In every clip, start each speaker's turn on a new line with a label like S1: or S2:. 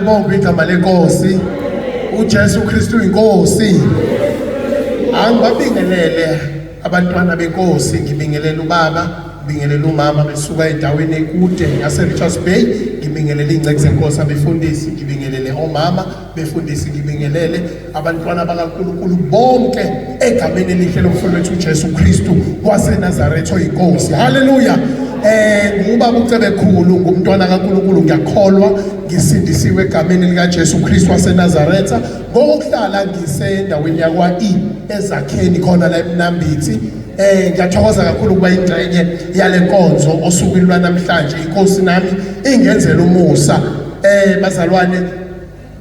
S1: libonge igama lenkosi. uJesu Kristu inkosi. Angibabingelele abantwana benkosi, ngibingelele ubaba, ngibingelele umama besuka endaweni ekude yase Richards Bay, ngibingelele ingceke zenkosi abefundisi, ngibingelele omama befundisi, ngibingelele abantwana bakaNkulunkulu bonke egameni elihle lomfowethu wethu uJesu Kristu waseNazaretha oyinkosi. Haleluya. Ngubaba uCebekhulu, ngumntwana kaNkulunkulu, ngiyakholwa ngisindisiwe egameni lika Jesu Kristu waseNazaretha ngokuhlala ngisendaweni yakwa ezakheni khona la eMnambithi. Ngiyathokoza kakhulu kuba ingxenye yale nkonzo osukwini lwanamhlanje. Inkosi nami ingenzela umusa. Bazalwane,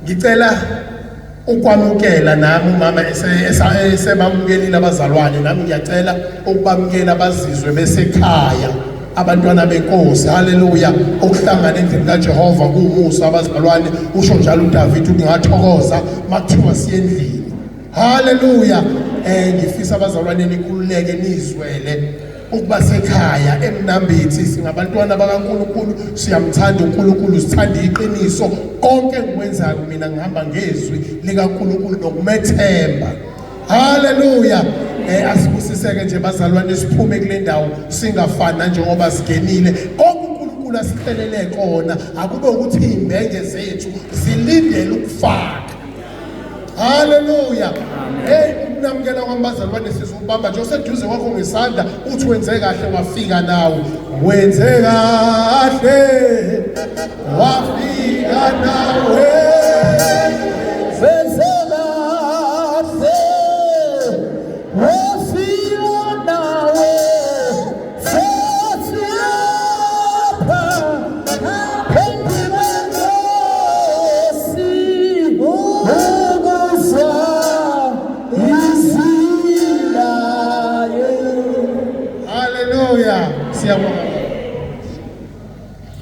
S1: ngicela ukwamukela nami umama esebamukelile abazalwane, nami ngiyacela ukubamukela bazizwe besekhaya abantwana benkosi. Haleluya. Ukuhlangana endlini kaJehova kuumusa abazalwane. Usho njalo uDavid uthi ngathokoza makuthiwa siyendlini. Haleluya. Ngifisa abazalwane nikhululeke nizwele ukuba sekhaya eMnambithi. Singabantwana bakaNkulunkulu, siyamthanda uNkulunkulu, sithanda iqiniso. Konke engikwenzayo mina ngihamba ngezwi likaNkulunkulu nokumethemba. Haleluya. Asibusiseke nje bazalwane, siphume kule ndawo singafana njengoba singenile. Konke uNkulunkulu asihlelele kona akube ukuthi imbenge zethu zilindele ukufaka. Haleluya. Namukela kwambazalwane sizobamba nje oseduze kwakho ngesandla uthi wenze kahle wafika nawe. Wenze kahle wafika nawe. Wenze kahle wafika nawe. Hallelujah.